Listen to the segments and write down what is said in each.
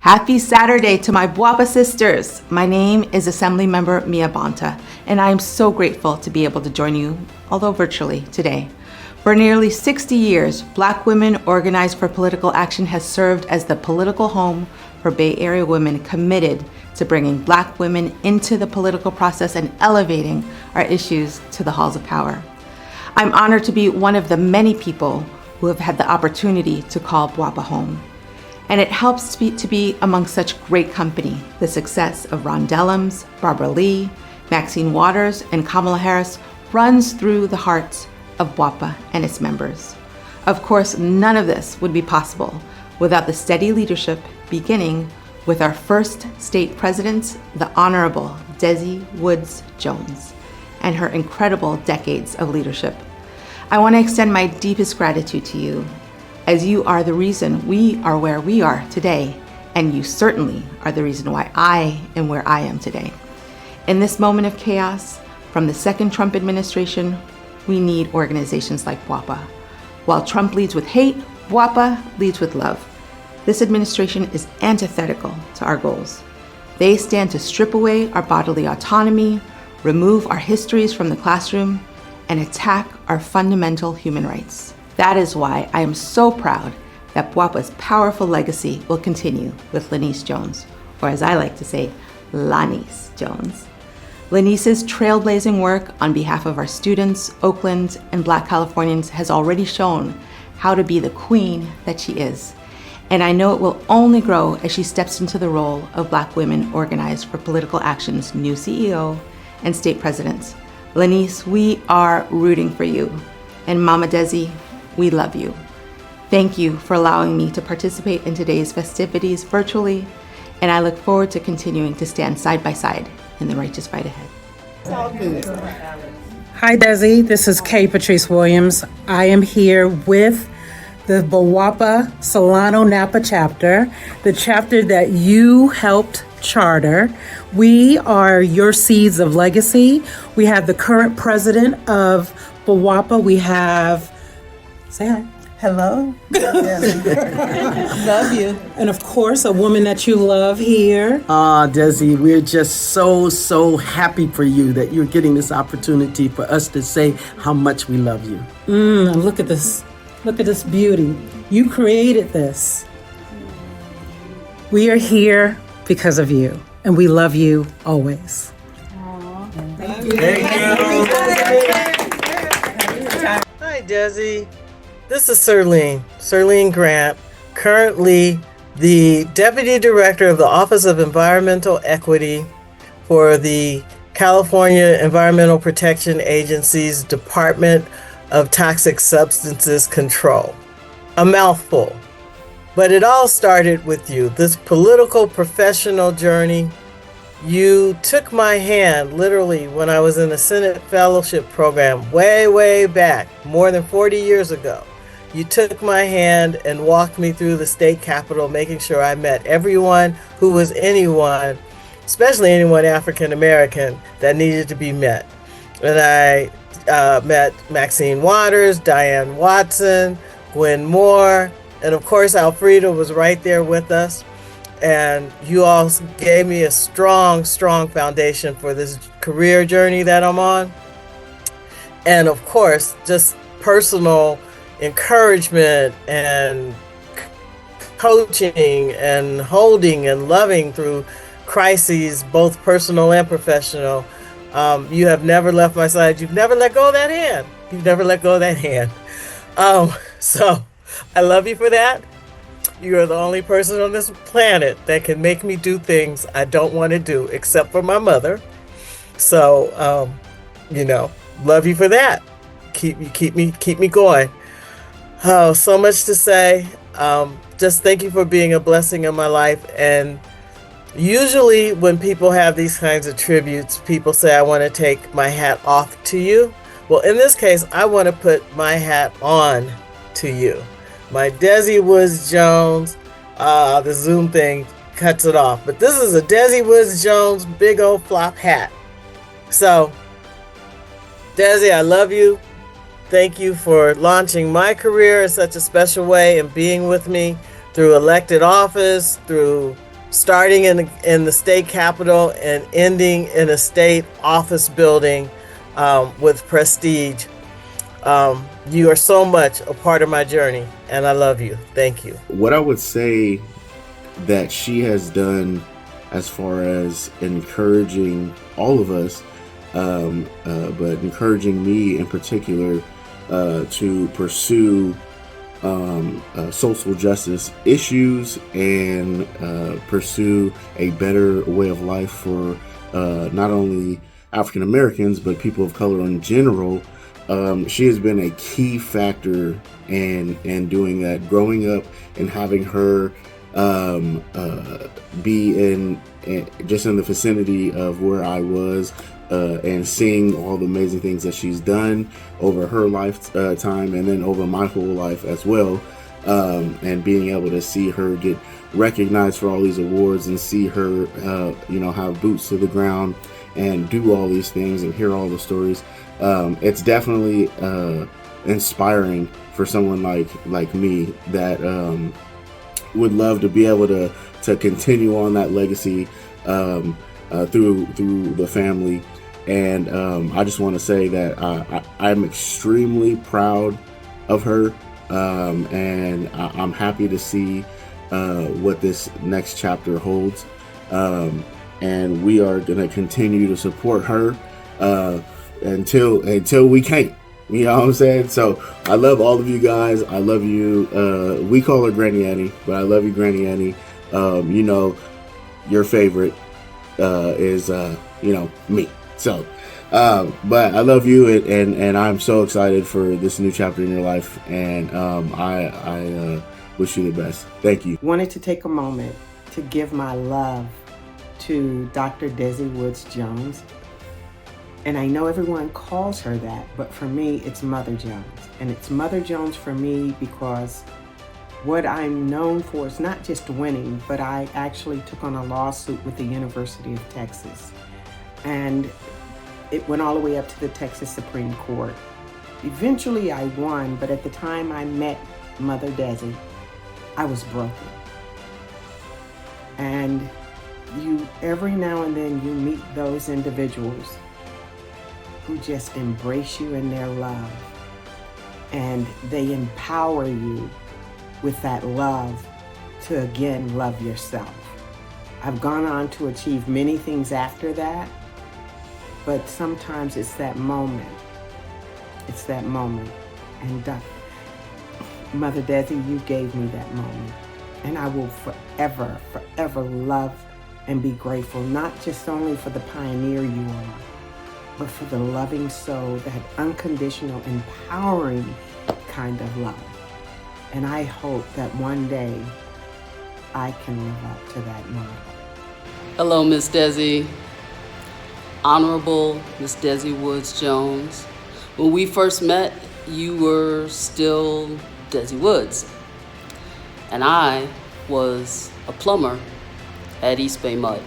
Happy Saturday to my BWOPA sisters. My name is Assemblymember Mia Bonta, and I am so grateful to be able to join you, although virtually, today. For nearly 60 years, Black Women Organized for Political Action has served as the political home for Bay Area women committed to bringing Black women into the political process and elevating our issues to the halls of power. I'm honored to be one of the many people who have had the opportunity to call BWOPA home. And it helps to be among such great company. The success of Ron Dellums, Barbara Lee, Maxine Waters, and Kamala Harris runs through the hearts of BWOPA and its members. Of course, none of this would be possible without the steady leadership beginning with our first state president, the Honorable Dezie Woods Jones, and her incredible decades of leadership. I want to extend my deepest gratitude to you, as you are the reason we are where we are today, and you certainly are the reason why I am where I am today. In this moment of chaos, from the second Trump administration, we need organizations like BWOPA. While Trump leads with hate, BWOPA leads with love. This administration is antithetical to our goals. They stand to strip away our bodily autonomy, remove our histories from the classroom, and attack our fundamental human rights. That is why I am so proud that BWOPA's powerful legacy will continue with Lanice Jones, or as I like to say, Lanice Jones. Lanice's trailblazing work on behalf of our students, Oakland, and Black Californians has already shown how to be the queen that she is. And I know it will only grow as she steps into the role of Black Women Organized for Political Action's new CEO and state president. Lanice, we are rooting for you. And Mama Dezie, we love you. Thank you for allowing me to participate in today's festivities virtually, and I look forward to continuing to stand side by side in the righteous fight ahead. Hi Dezie, this is Kay Patrice Williams. I am here with the BWOPA Solano Napa chapter, the chapter that you helped charter. We are your seeds of legacy. We have the current president of BWOPA. We have, say hi. Hello. Love you. And of course, a woman that you love here. Dezie, we're just so happy for you that you're getting this opportunity for us to say how much we love you. And look at this. Look at this beauty. You created this. We are here because of you, and we love you always. Thank you. Hi, Dezie. This is Serlene Grant, currently the Deputy Director of the Office of Environmental Equity for the California Environmental Protection Agency's Department of Toxic Substances Control. A mouthful, but it all started with you. This political professional journey, you took my hand literally when I was in the Senate Fellowship Program way back, more than 40 years ago. You took my hand and walked me through the state capitol, making sure I met everyone who was anyone, especially anyone African American, that needed to be met. And I met Maxine Waters, Diane Watson, Gwen Moore, and of course Alfreda was right there with us. And you all gave me a strong foundation for this career journey that I'm on. And of course, just personal encouragement and coaching and holding and loving through crises, both personal and professional. You have never left my side. You've never let go of that hand. You've never let go of that hand. So I love you for that. You are the only person on this planet that can make me do things I don't want to do, except for my mother. So, love you for that. Keep me going. Oh, so much to say. Just thank you for being a blessing in my life. And usually when people have these kinds of tributes, people say, I want to take my hat off to you. Well, in this case, I want to put my hat on to you. My Dezie Woods Jones, the Zoom thing cuts it off. But this is a Dezie Woods Jones big old flop hat. So, Dezie, I love you. Thank you for launching my career in such a special way and being with me through elected office, through starting in the state capitol and ending in a state office building with prestige. You are so much a part of my journey, and I love you. Thank you. What I would say that she has done as far as encouraging all of us, but encouraging me in particular to pursue social justice issues and pursue a better way of life for not only African Americans, but people of color in general. She has been a key factor in doing that. Growing up and having her be in just in the vicinity of where I was, and seeing all the amazing things that she's done over her lifetime and then over my whole life as well, and being able to see her get recognized for all these awards and see her have boots to the ground and do all these things and hear all the stories. It's definitely inspiring for someone like me that would love to be able to continue on that legacy through the family. And I just want to say that I'm extremely proud of her, and I'm happy to see what this next chapter holds. And we are going to continue to support her until we can't. You know what I'm saying? So I love all of you guys. I love you. We call her Granny Annie, but I love you, Granny Annie. Your favorite is me. So, but I love you, and I'm so excited for this new chapter in your life, and I wish you the best. Thank you. Wanted to take a moment to give my love to Dr. Dezie Woods Jones. And I know everyone calls her that, but for me, it's Mother Jones. And it's Mother Jones for me because what I'm known for is not just winning, but I actually took on a lawsuit with the University of Texas. And it went all the way up to the Texas Supreme Court. Eventually I won, but at the time I met Mother Dezie, I was broken. And every now and then you meet those individuals who just embrace you in their love, and they empower you with that love to again love yourself. I've gone on to achieve many things after that, but sometimes it's that moment. It's that moment. And Mother Dezie, you gave me that moment. And I will forever, forever love and be grateful, not just only for the pioneer you are, but for the loving soul, that unconditional, empowering kind of love. And I hope that one day I can live up to that model. Hello, Miss Dezie. Honorable Miss Dezie Woods Jones. When we first met, you were still Dezie Woods, and I was a plumber at East Bay Mud.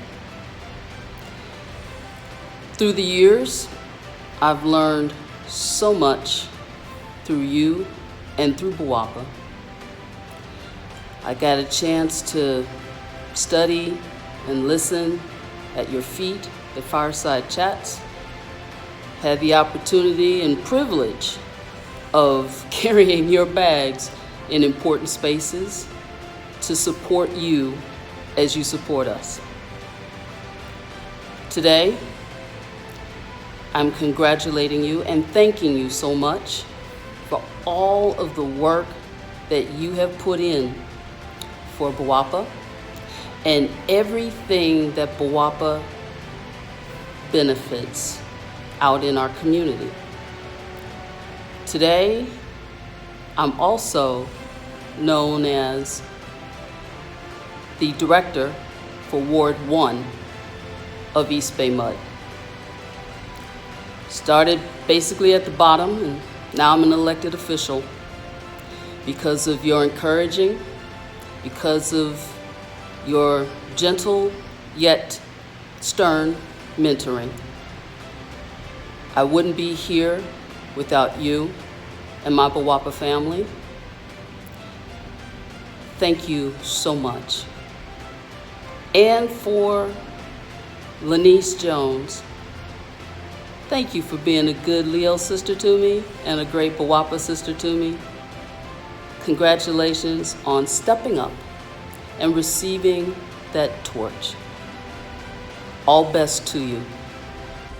Through the years, I've learned so much through you and through BWOPA. I got a chance to study and listen at your feet at Fireside Chats. Had the opportunity and privilege of carrying your bags in important spaces to support you as you support us. Today, I'm congratulating you and thanking you so much for all of the work that you have put in for BWOPA and everything that BWOPA benefits out in our community. Today, I'm also known as the director for Ward 1 of East Bay Mud. Started basically at the bottom, and now I'm an elected official because of your encouraging, because of your gentle yet stern mentoring. I wouldn't be here without you and my BWOPA family. Thank you so much. And for Lanice Jones, thank you for being a good Leo sister to me and a great BWOPA sister to me. Congratulations on stepping up and receiving that torch. All best to you.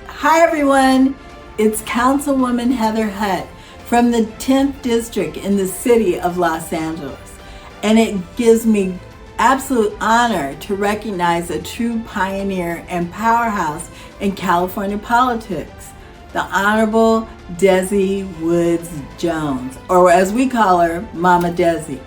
Hi everyone, it's Councilwoman Heather Hutt from the 10th District in the city of Los Angeles. And it gives me absolute honor to recognize a true pioneer and powerhouse in California politics, the Honorable Dezie Woods Jones, or as we call her, Mama Dezie.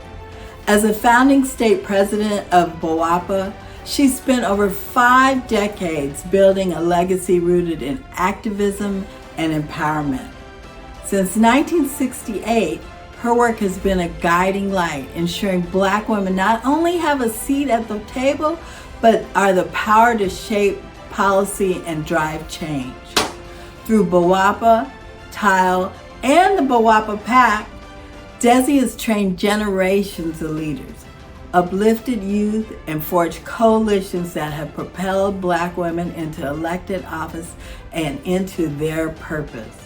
As a founding state president of BWOPA, she spent over 5 decades building a legacy rooted in activism and empowerment. Since 1968, her work has been a guiding light, ensuring Black women not only have a seat at the table, but are the power to shape policy and drive change. Through BWOPA, TILE, and the BWOPA PAC, Dezie has trained generations of leaders, uplifted youth, and forged coalitions that have propelled Black women into elected office and into their purpose.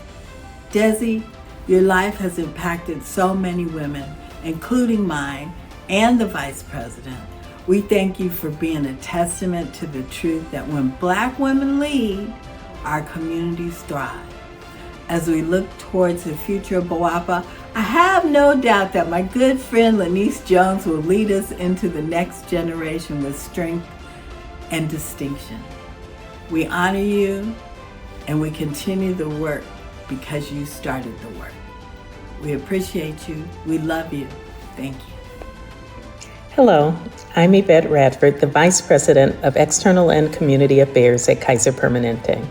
Dezie, your life has impacted so many women, including mine and the Vice President. We thank you for being a testament to the truth that when Black women lead, our communities thrive. As we look towards the future of BWOPA, I have no doubt that my good friend Lanice Jones will lead us into the next generation with strength and distinction. We honor you and we continue the work because you started the work. We appreciate you. We love you. Thank you. Hello, I'm Yvette Radford, the Vice President of External and Community Affairs at Kaiser Permanente.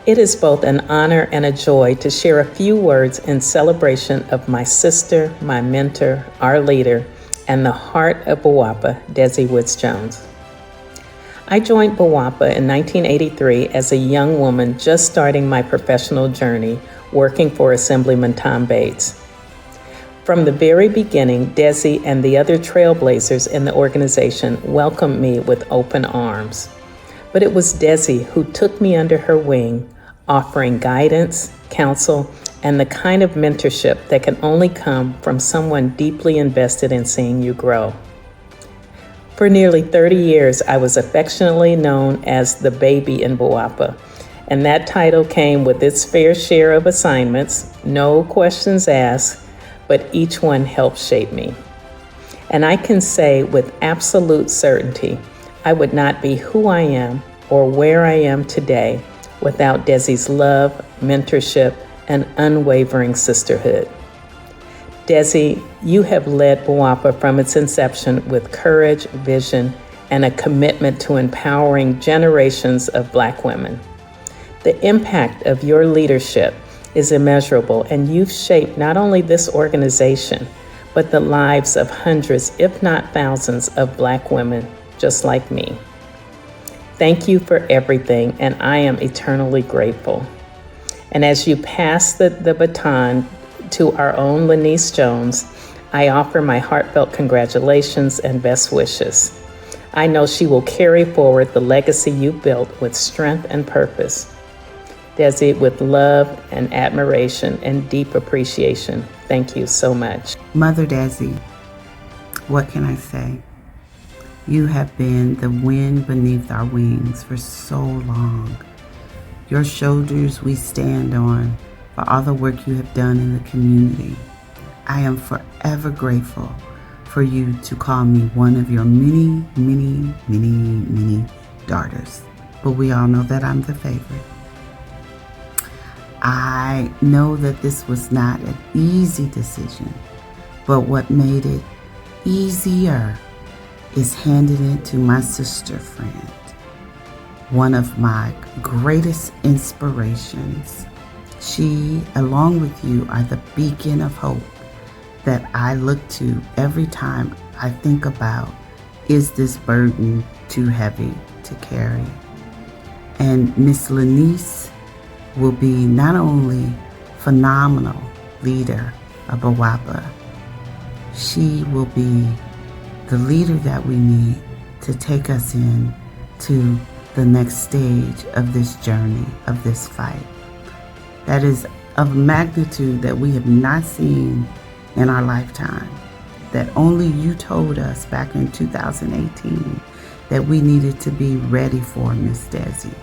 It is both an honor and a joy to share a few words in celebration of my sister, my mentor, our leader, and the heart of BWOPA, Dezie Woods Jones. I joined BWOPA in 1983 as a young woman just starting my professional journey, working for Assemblyman Tom Bates. From the very beginning, Dezie and the other trailblazers in the organization welcomed me with open arms. But it was Dezie who took me under her wing, offering guidance, counsel, and the kind of mentorship that can only come from someone deeply invested in seeing you grow. For nearly 30 years, I was affectionately known as the baby in BWOPA, and that title came with its fair share of assignments, no questions asked, but each one helped shape me. And I can say with absolute certainty, I would not be who I am or where I am today without Dezie's love, mentorship, and unwavering sisterhood. Dezie, you have led BWOPA from its inception with courage, vision, and a commitment to empowering generations of Black women. The impact of your leadership is immeasurable, and you've shaped not only this organization, but the lives of hundreds, if not thousands, of Black women just like me. Thank you for everything, and I am eternally grateful. And as you pass the baton to our own Lanice Jones, I offer my heartfelt congratulations and best wishes. I know she will carry forward the legacy you built with strength and purpose. Dezie, with love and admiration and deep appreciation, thank you so much. Mother Dezie, what can I say? You have been the wind beneath our wings for so long. Your shoulders we stand on for all the work you have done in the community. I am forever grateful for you to call me one of your many, many, many, many daughters. But we all know that I'm the favorite. I know that this was not an easy decision, but what made it easier is handing it to my sister friend, one of my greatest inspirations. She, along with you, are the beacon of hope that I look to every time I think about, is this burden too heavy to carry? And Miss Lanice will be not only phenomenal leader of BWOPA, she will be the leader that we need to take us in to the next stage of this journey, of this fight. That is of magnitude that we have not seen in our lifetime, that only you told us back in 2018 that we needed to be ready for, Miss Dezie,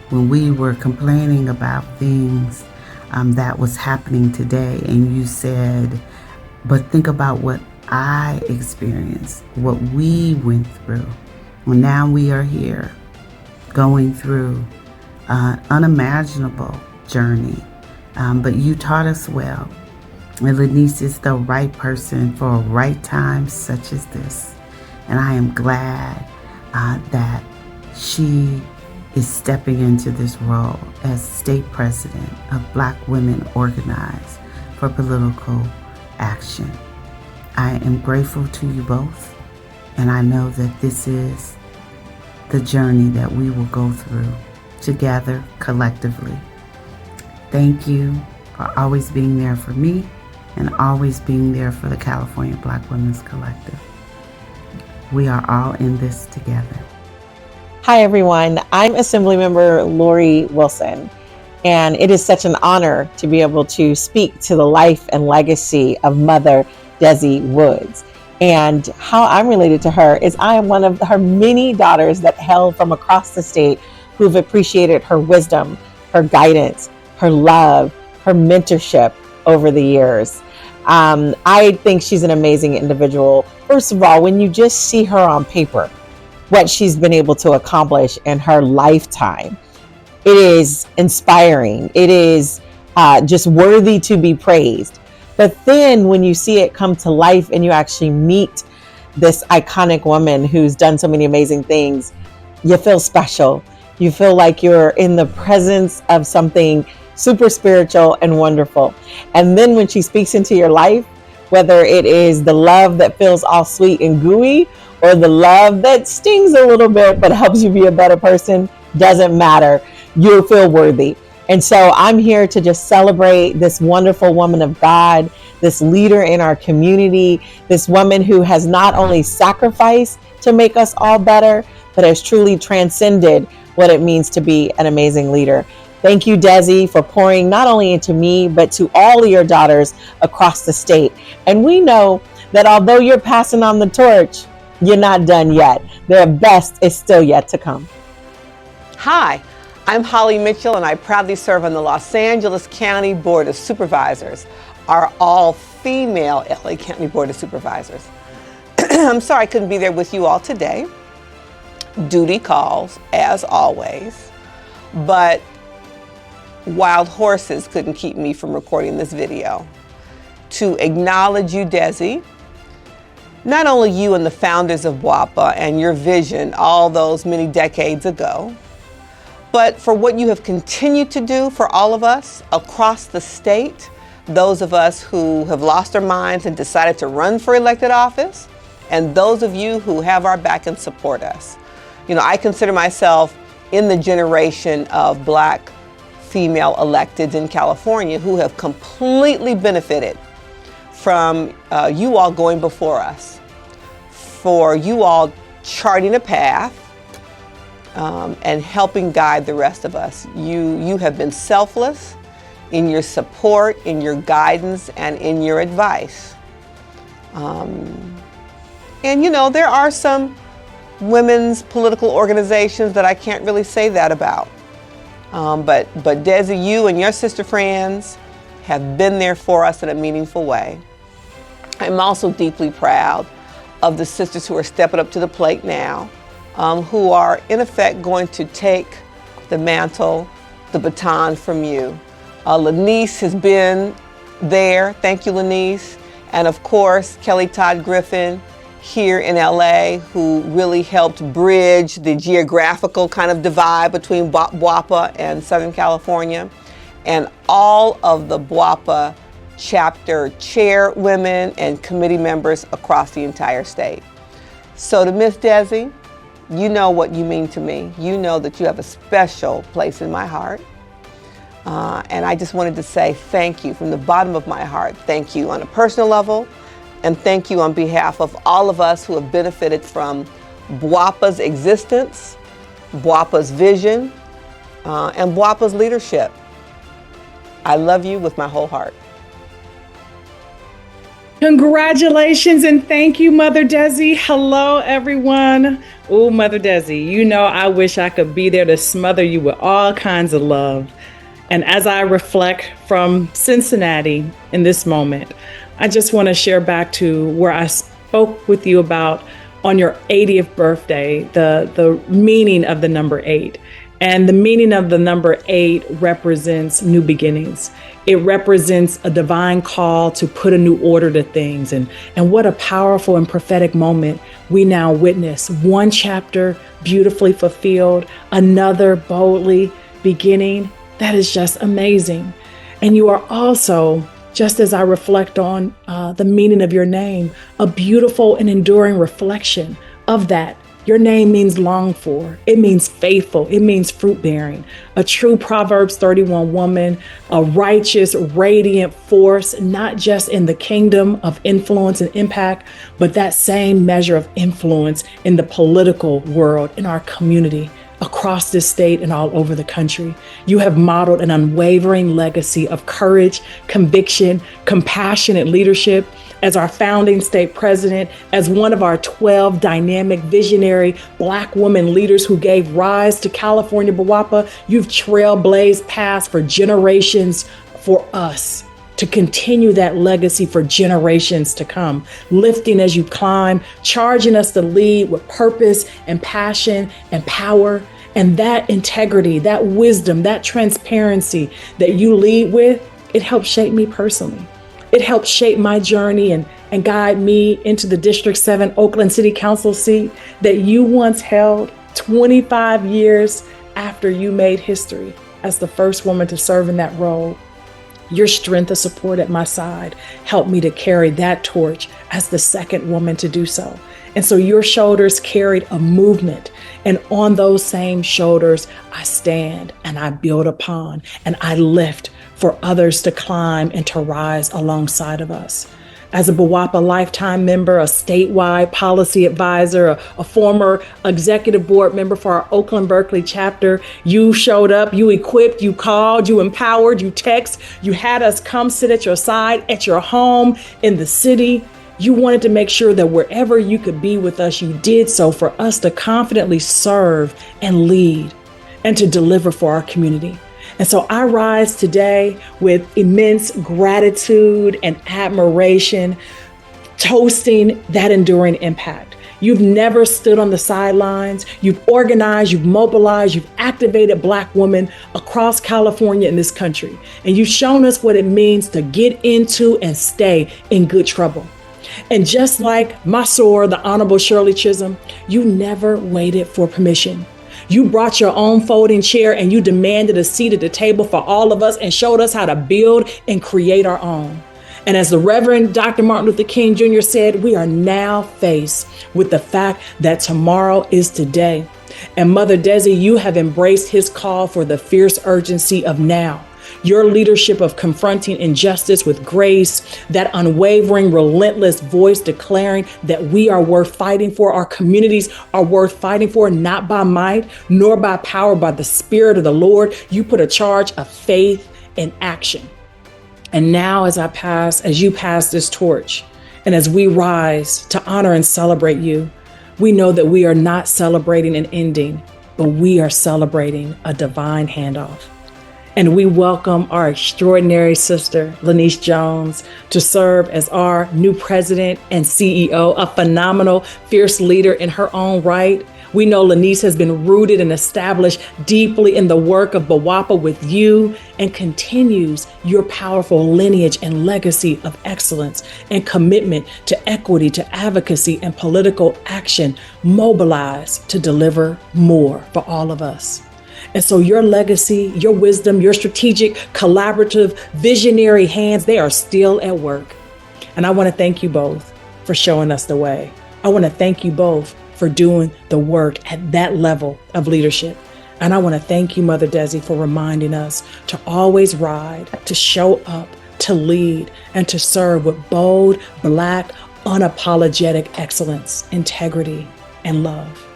when we were complaining about things that was happening today, and you said, but think about what I experienced, what we went through. Well, now we are here going through an unimaginable journey, but you taught us well. And Lanice is the right person for a right time such as this. And I am glad that she is stepping into this role as state president of Black Women Organized for Political Action. I am grateful to you both, and I know that this is the journey that we will go through together collectively. Thank you for always being there for me and always being there for the California Black Women's Collective. We are all in this together. Hi, everyone. I'm Assemblymember Lori Wilson, and it is such an honor to be able to speak to the life and legacy of Mother Dezie Woods. And how I'm related to her is I am one of her many daughters that hail from across the state who've appreciated her wisdom, her guidance, her love, her mentorship over the years. I think she's an amazing individual. First of all, when you just see her on paper, what she's been able to accomplish in her lifetime, it is inspiring. It is just worthy to be praised. But then when you see it come to life and you actually meet this iconic woman who's done so many amazing things, you feel special. You feel like you're in the presence of something super spiritual and wonderful. And then when she speaks into your life, whether it is the love that feels all sweet and gooey or the love that stings a little bit but helps you be a better person, doesn't matter. You'll feel worthy. And so I'm here to just celebrate this wonderful woman of God, this leader in our community, this woman who has not only sacrificed to make us all better, but has truly transcended what it means to be an amazing leader. Thank you, Dezie, for pouring not only into me, but to all of your daughters across the state. And we know that although you're passing on the torch, you're not done yet. Their best is still yet to come. Hi, I'm Holly Mitchell, and I proudly serve on the Los Angeles County Board of Supervisors, our all-female LA County Board of Supervisors. I'm sorry I couldn't be there with you all today. Duty calls, as always, but wild horses couldn't keep me from recording this video. To acknowledge you, Dezie, not only you and the founders of BWOPA and your vision all those many decades ago, but for what you have continued to do for all of us across the state, those of us who have lost our minds and decided to run for elected office, and those of you who have our back and support us. You know, I consider myself in the generation of Black female electeds in California who have completely benefited from you all going before us, for you all charting a path and helping guide the rest of us. You have been selfless in your support, in your guidance, and in your advice. And you know, there are some women's political organizations that I can't really say that about. But Dezie, you and your sister friends have been there for us in a meaningful way. I'm also deeply proud of the sisters who are stepping up to the plate now, who are in effect going to take the mantle, the baton from you. Lanice has been there. Thank you, Lanice. And of course, Kelly Todd Griffin here in LA, who really helped bridge the geographical kind of divide between BWOPA and Southern California, and all of the BWOPA chapter chairwomen and committee members across the entire state. So to Miss Dezie, you know what you mean to me. You know that you have a special place in my heart. And I just wanted to say thank you from the bottom of my heart. Thank you on a personal level, and thank you on behalf of all of us who have benefited from BWOPA's existence, BWOPA's vision, and BWOPA's leadership. I love you with my whole heart. Congratulations and thank you, Mother Dezie. Hello, everyone. Oh, Mother Dezie, you know I wish I could be there to smother you with all kinds of love. And as I reflect from Cincinnati in this moment, I just want to share back to where I spoke with you about on your 80th birthday, the meaning of the number 8. And the meaning of the number 8 represents new beginnings. It represents a divine call to put a new order to things. And what a powerful and prophetic moment we now witness. One chapter beautifully fulfilled, another boldly beginning. That is just amazing. And you are also, just as I reflect on the meaning of your name, a beautiful and enduring reflection of that. Your name means longed for. It means faithful. It means fruit bearing. A true Proverbs 31 woman, a righteous, radiant force, not just in the kingdom of influence and impact, but that same measure of influence in the political world, in our community, across this state and all over the country. You have modeled an unwavering legacy of courage, conviction, compassionate leadership. As our founding state president, as one of our 12 dynamic, visionary Black women leaders who gave rise to California BWOPA, you've trailblazed paths for generations for us to continue that legacy for generations to come, lifting as you climb, charging us to lead with purpose and passion and power. And that integrity, that wisdom, that transparency that you lead with, it helps shape me personally. It helped shape my journey and guide me into the District 7 Oakland City Council seat that you once held 25 years after you made history as the first woman to serve in that role. Your strength and support at my side helped me to carry that torch as the second woman to do so. And so your shoulders carried a movement, and on those same shoulders, I stand and I build upon and I lift for others to climb and to rise alongside of us. As a BWOPA lifetime member, a statewide policy advisor, a former executive board member for our Oakland Berkeley chapter, you showed up, you equipped, you called, you empowered, you text, you had us come sit at your side, at your home, in the city. You wanted to make sure that wherever you could be with us, you did so for us to confidently serve and lead and to deliver for our community. And so I rise today with immense gratitude and admiration, toasting that enduring impact. You've never stood on the sidelines. You've organized, you've mobilized, you've activated Black women across California and this country. And you've shown us what it means to get into and stay in good trouble. And just like my soror, the Honorable Shirley Chisholm, you never waited for permission. You brought your own folding chair and you demanded a seat at the table for all of us and showed us how to build and create our own. And as the Reverend Dr. Martin Luther King Jr. said, we are now faced with the fact that tomorrow is today. And Mother Dezie, you have embraced his call for the fierce urgency of now. Your leadership of confronting injustice with grace, that unwavering, relentless voice declaring that we are worth fighting for, our communities are worth fighting for, not by might, nor by power, by the Spirit of the Lord. You put a charge of faith and action. And now as you pass this torch, and as we rise to honor and celebrate you, we know that we are not celebrating an ending, but we are celebrating a divine handoff. And we welcome our extraordinary sister, Lanice Jones, to serve as our new president and CEO, a phenomenal, fierce leader in her own right. We know Lanice has been rooted and established deeply in the work of BWOPA with you and continues your powerful lineage and legacy of excellence and commitment to equity, to advocacy and political action, mobilized to deliver more for all of us. And so your legacy, your wisdom, your strategic, collaborative, visionary hands, they are still at work. And I want to thank you both for showing us the way. I want to thank you both for doing the work at that level of leadership. And I want to thank you, Mother Dezie, for reminding us to always ride, to show up, to lead, and to serve with bold, Black, unapologetic excellence, integrity, and love.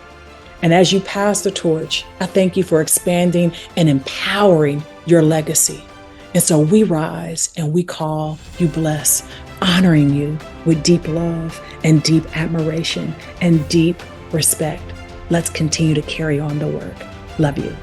And as you pass the torch, I thank you for expanding and empowering your legacy. And so we rise and we call you blessed, honoring you with deep love and deep admiration and deep respect. Let's continue to carry on the work. Love you.